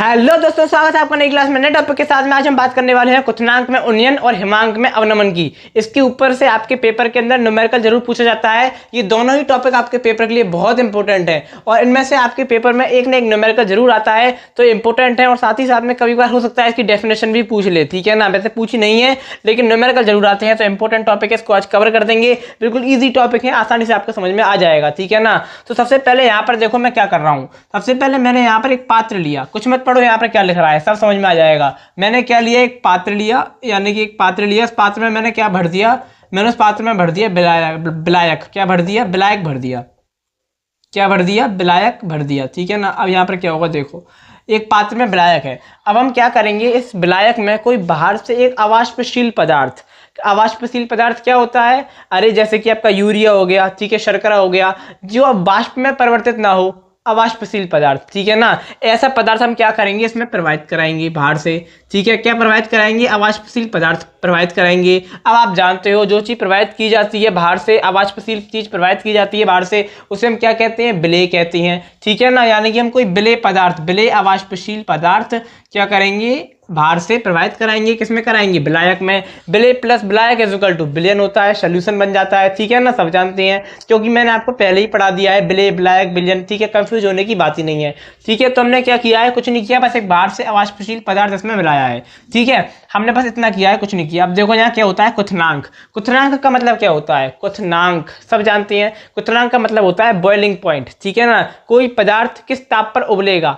Hello दोस्तों, स्वागत है आपका नई क्लास में। नए टॉपिक के साथ में आज हम बात करने वाले हैं क्वथनांक में उन्नयन और हिमांक में अवनमन की। इसके ऊपर से आपके पेपर के अंदर न्यूमेरिकल जरूर पूछा जाता है। ये दोनों ही टॉपिक आपके पेपर के लिए बहुत इंपॉर्टेंट है और इनमें से आपके पेपर में एक ना एक न्यूमेरिकल जरूर आता है, तो इंपॉर्टेंट है। और साथ ही साथ में कभी बार हो सकता है इसकी डेफिनेशन भी पूछ ले, ठीक है ना। वैसे पूछी नहीं है लेकिन न्यूमेरिकल जरूर आते हैं, तो इंपॉर्टेंट टॉपिक है, इसको आज कवर कर देंगे। बिल्कुल ईजी टॉपिक है, आसानी से आपको समझ में आ जाएगा, ठीक है ना। तो सबसे पहले यहाँ पर देखो मैं क्या कर रहा हूँ। सबसे पहले मैंने यहाँ पर एक पात्र लिया, कुछ मत पढ़ो यहाँ पर क्या लिख रहा है, सब समझ में आ जाएगा। मैंने क्या लिया, एक पात्र लिया, यानी कि एक पात्र लिया। उस पात्र में मैंने क्या भर दिया, मैंने उस पात्र में भर दिया विलायक। क्या भर दिया, विलायक भर दिया। क्या भर दिया, विलायक भर दिया, ठीक है ना। अब यहाँ पर क्या होगा देखो, एक पात्र में विलायक है। अब हम क्या करेंगे, इस विलायक में कोई बाहर से एक अवाष्पशील पदार्थ, अवाष्पशील पदार्थ क्या होता है, अरे जैसे कि आपका यूरिया हो गया, ठीक है, शर्करा हो गया, जो अब वाष्प में परिवर्तित ना हो, अवाष्पशील पदार्थ, ठीक है ना। ऐसा पदार्थ हम क्या करेंगे, इसमें प्रवाहित कराएंगे बाहर से, ठीक है। क्या प्रवाहित कराएंगे, अवाष्पशील पदार्थ प्रवाहित कराएंगे। अब आप जानते हो जो चीज प्रवाहित की जाती है बाहर से, अवाष्पशील चीज प्रवाहित की जाती है बाहर से, उसे हम क्या कहते हैं, विलेय कहते हैं, ठीक है ना। यानी कि हम कोई विलेय पदार्थ, विलेय अवाष्पशील पदार्थ क्या करेंगे, बाहर से प्रवाहित कराएंगे। किसमें कराएंगे, विलायक में। विलेय प्लस विलायक इज इक्वल टू विलयन होता है, सोल्यूशन बन जाता है, ठीक है ना। सब जानते हैं क्योंकि मैंने आपको पहले ही पढ़ा दिया है, विलेय विलायक विलयन, ठीक है। कंफ्यूज होने की बात ही नहीं है, ठीक है। तो हमने क्या किया है, कुछ नहीं किया, बस एक बाहर से अवाष्पशील पदार्थ इसमें मिलाया है, ठीक है। हमने बस इतना किया है, कुछ नहीं किया। अब देखो यहाँ क्या होता है, क्वथनांक। क्वथनांक का मतलब क्या होता है, क्वथनांक सब जानते हैं। क्वथनांक का मतलब होता है बॉइलिंग पॉइंट, ठीक है ना। कोई पदार्थ किस ताप पर उबलेगा,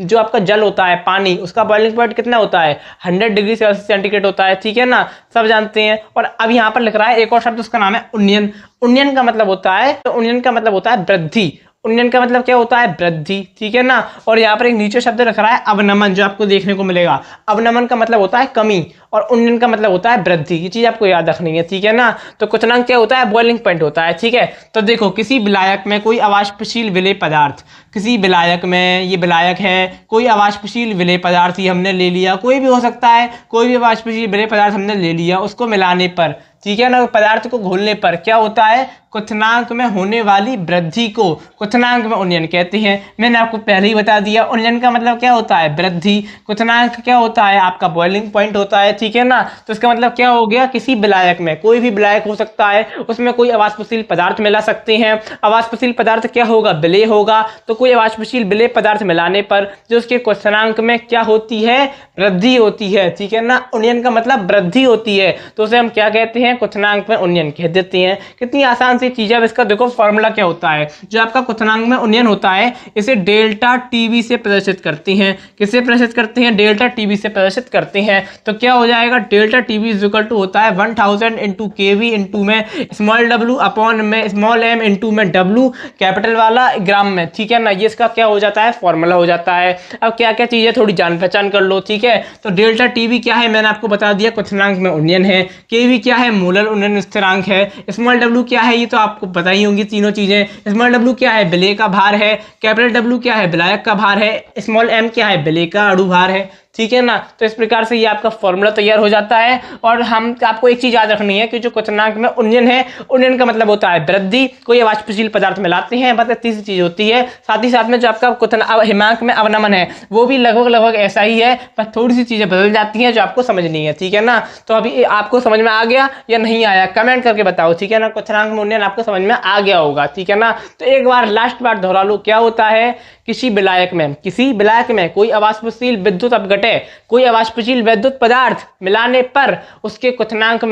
जो आपका जल होता है, पानी, उसका बॉइलिंग पॉइंट कितना होता है, 100 डिग्री सेंटीग्रेड होता है, ठीक है ना। सब जानते हैं। और अब यहाँ पर लिख रहा है एक और शब्द, उसका नाम है उन्नयन। उन्नयन का मतलब होता है, तो उन्नयन का मतलब होता है वृद्धि। उन्नयन का मतलब क्या होता है, वृद्धि, ठीक है ना। और यहाँ पर एक नीचे शब्द रख रहा है अवनमन, जो आपको देखने को मिलेगा। अवनमन का मतलब होता है कमी और उन्नयन का मतलब होता है वृद्धि। ये चीज आपको याद रखनी है, ठीक है ना। तो क्वथनांक क्या होता है, बॉइलिंग पॉइंट होता है, ठीक है। तो देखो किसी विलायक में कोई अवाष्पशील विलेय पदार्थ, किसी विलायक में, ये विलायक है, कोई अवाष्पशील विलेय पदार्थ ही हमने ले लिया, कोई भी हो सकता है, कोई भी अवाष्पशील विलेय पदार्थ हमने ले लिया, उसको मिलाने पर, ठीक है ना, पदार्थ को घोलने पर क्या होता है, क्वथनांक में होने वाली वृद्धि को क्वथनांक में उन्नयन कहते हैं। मैंने आपको पहले ही बता दिया, उन्नयन का मतलब क्या होता है, वृद्धि। क्वथनांक क्या होता है, आपका बॉइलिंग पॉइंट होता है, ठीक है ना। तो इसका मतलब क्या हो गया, किसी विलायक में, कोई भी विलायक हो सकता है, उसमें कोई अवाष्पशील पदार्थ मिला सकते हैं। अवाष्पशील पदार्थ क्या होगा, विलेय होगा। तो कोई अवाष्पशील विलेय पदार्थ मिलाने पर जो उसके क्वथनांक में क्या होती है, वृद्धि होती है, ठीक है ना। उन्नयन का मतलब वृद्धि होती है, तो उसे हम क्या कहते हैं, क्वथनांक में उन्नयन कह देते हैं। कितनी आसान सी चीज है। इसका देखो फॉर्मूला क्या होता है, जो आपका क्वथनांक में उन्नयन होता है, इसे डेल्टा टीवी से प्रदर्शित करते हैं। किससे प्रदर्शित करते हैं, डेल्टा टीवी से प्रदर्शित करते हैं। तो क्या हो जाएगा, delta TV is equal to होता है 1000 इंटू केवी इंटू में स्मॉल डब्ल्यू अपॉन में स्मॉल एम इंटू में डब्ल्यू कैपिटल वाला ग्राम में, ठीक है ना। ये इसका क्या हो जाता है, फॉर्मूला हो जाता है। अब क्या क्या चीजें थोड़ी जान पहचान कर लो, ठीक है। तो डेल्टा टीवी क्या है, मैंने आपको बता दिया, क्वथनांक में उन्नयन है। केवी क्या है, मोलर उन्नयन स्थिरांक है। स्मॉल डब्ल्यू क्या है, ये तो आपको पता ही होंगी तीनों चीजें। स्मॉल डब्ल्यू क्या है, विलेय का भार है। कैपिटल डब्ल्यू क्या है, विलायक का भार है। स्मॉल एम क्या है, विलेय का अणु भार है, ठीक है ना। तो इस प्रकार से ये आपका फॉर्मूला तैयार हो जाता है। और हम आपको एक चीज याद रखनी है कि जो क्वथनांक में उन्नयन है, उन्नयन का मतलब होता है वृद्धि, कोई अवाष्पशील पदार्थ मिलाते हैं, बस तीसरी चीज होती है। साथ ही साथ में जो आपका हिमांक में अवनमन है, वो भी लगभग ऐसा ही है, बस थोड़ी सी चीजें बदल जाती हैं जो आपको समझनी है, ठीक है ना। तो अभी आपको समझ में आ गया या नहीं आया, कमेंट करके बताओ, ठीक है ना। क्वथनांक में उन्नयन आपको समझ में आ गया होगा, ठीक है ना। तो एक बार लास्ट बार दोहरा लो, क्या होता है, किसी विलायक में कोई अवाष्पशील विद्युत अपघटय, कोई अवाष्पशील विद्युत पदार्थ मिलाने पर उसके क्वथनांक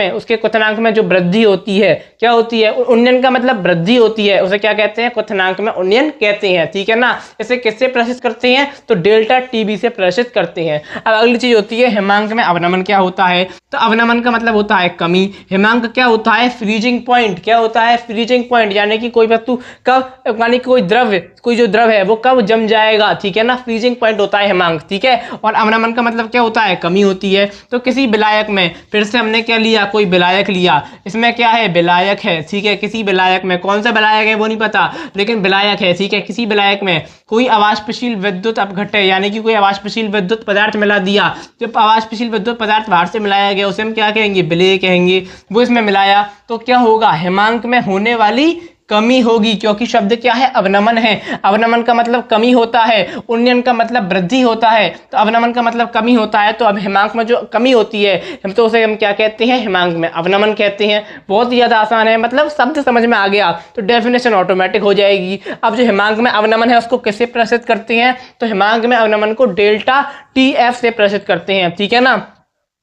में जो वृद्धि होती है, क्या होती है, उन्नयन का मतलब वृद्धि होती है, उसे क्या कहते हैं, क्वथनांक में उन्नयन कहते हैं, ठीक है ना। इसे किससे प्रदर्शित करते हैं, तो डेल्टा टीवी से प्रदर्शित करते हैं। अब अगली चीज होती है हिमांक में अवनमन। क्या होता है, तो अवनमन का मतलब होता है कमी। हिमांक क्या होता है, फ्रीजिंग पॉइंट। क्या होता है, फ्रीजिंग पॉइंट, यानी कि कोई वस्तु कब, यानी कोई द्रव्य, कोई जो द्रव है वो कब जम जाएगा, ठीक है ना। फ्रीजिंग पॉइंट होता है हिमांक, ठीक है। और अवनमन का मतलब क्या होता है, कमी होती है। तो किसी विलायक में, फिर से हमने क्या लिया, कोई विलायक लिया, इसमें क्या है, विलायक है, ठीक है। किसी विलायक में, कौन सा विलायक है वो नहीं पता, लेकिन विलायक है, ठीक है। किसी विलायक में कोई अवाष्पशील विद्युत अपघटय, यानी कि कोई अवाष्पशील विद्युत पदार्थ मिला दिया। जब अवाष्पशील विद्युत पदार्थ बाहर से मिलाया गया, उसे हम क्या कहेंगे, विलेय कहेंगे। वो इसमें मिलाया तो क्या होगा, हिमांक में होने वाली कमी होगी, क्योंकि शब्द क्या है, अवनमन है। अवनमन का मतलब कमी होता है, उन्नयन का मतलब वृद्धि होता है, तो अवनमन का मतलब कमी होता है। तो अब हिमांक में जो कमी होती है हम तो उसे हम क्या कहते हैं, हिमांक में अवनमन कहते हैं। बहुत ही ज़्यादा आसान है, मतलब शब्द समझ में आ गया तो डेफिनेशन ऑटोमेटिक हो जाएगी। अब जो हिमांक में अवनमन है उसको किससे प्रदर्शित करते हैं, तो हिमांक में अवनमन को डेल्टा टी एफ से प्रदर्शित करते हैं, ठीक है ना,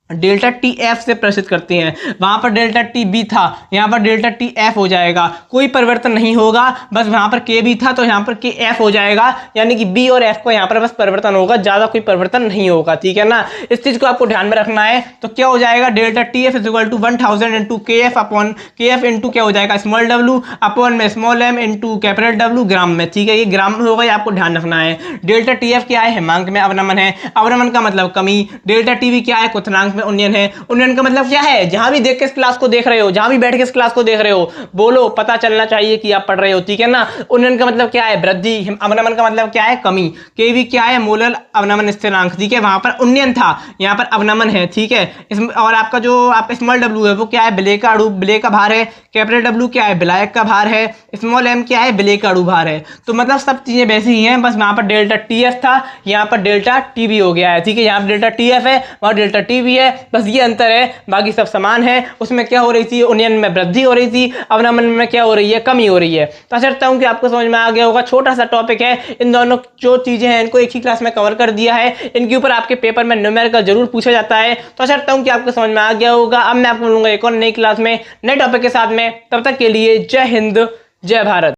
डेल्टा टी एफ से प्रदर्शित करते हैं। वहां पर डेल्टा टी बी था, यहाँ पर डेल्टा टी एफ हो जाएगा, कोई परिवर्तन नहीं होगा, बस वहां पर के बी था तो यहाँ पर के एफ हो जाएगा, यानी कि बी और एफ को यहाँ पर बस परिवर्तन होगा, ज्यादा कोई परिवर्तन नहीं होगा, ठीक है ना। इस चीज को आपको ध्यान में रखना है। तो क्या हो जाएगा, delta T F is equal to 1000 into K F upon K F into क्या हो जाएगा, स्मॉल डब्ल्यू अपॉन में small M into capital W gram में, ठीक है, ये ग्राम में होगा, ये आपको ध्यान रखना है। डेल्टा टी एफ क्या है, हिमांक में अवनमन है, अवनमन का मतलब कमी। डेल्टा टी बी क्या है, क्वथनांक में उन्नयन है। उन्नयन का मतलब क्या है, जहां भी देख के इस क्लास को देख रहे हो, जहां भी बैठ के इस क्लास को देख रहे हो, बोलो, पता चलना चाहिए कि आप पढ़ रहे हो, ठीक है ना। उन्नयन का मतलब क्या है, वृद्धि। अवनमन का मतलब क्या है, कमी। केवी क्या है, मोलर अवनमन स्थिरांक, ठीक है, वहां पर उन्नयन था, यहाँ पर अवनमन है, ठीक है। और आपका जो आपका स्मॉल डब्ल्यू है वो क्या है, विलेय का अणु, विलेय का भार है। कैपिटल डब्ल्यू क्या है, विलायक का भार है। स्मॉल एम क्या है, विलेय का अणु भार है। तो मतलब सब चीजें वैसी ही हैं, बस वहां पर डेल्टा टी एफ था, यहाँ पर डेल्टा टी बी हो गया है, ठीक है। यहाँ पर डेल्टा टी एफ है, वहां डेल्टा टी बी है, बस ये अंतर है, बाकी सब समान है। उसमें क्या हो रही थी, उन्नयन में वृद्धि हो रही थी, अवनमन में क्या हो रही है, कमी हो रही है। तो आशा करता हूं कि आपको समझ में आ गया होगा। छोटा सा टॉपिक है, इन दोनों जो चीजें हैं इनको एक ही क्लास में कवर कर दिया है। इनके ऊपर आपके पेपर में न्यूमेरिकल जरूर पूछा जाता है। तो आशा करता हूं कि आपको समझ में आ गया होगा। अब मैं आपको मिलूंगा एक और नई क्लास में नए टॉपिक के साथ में, तब तक के लिए जय हिंद, जय भारत।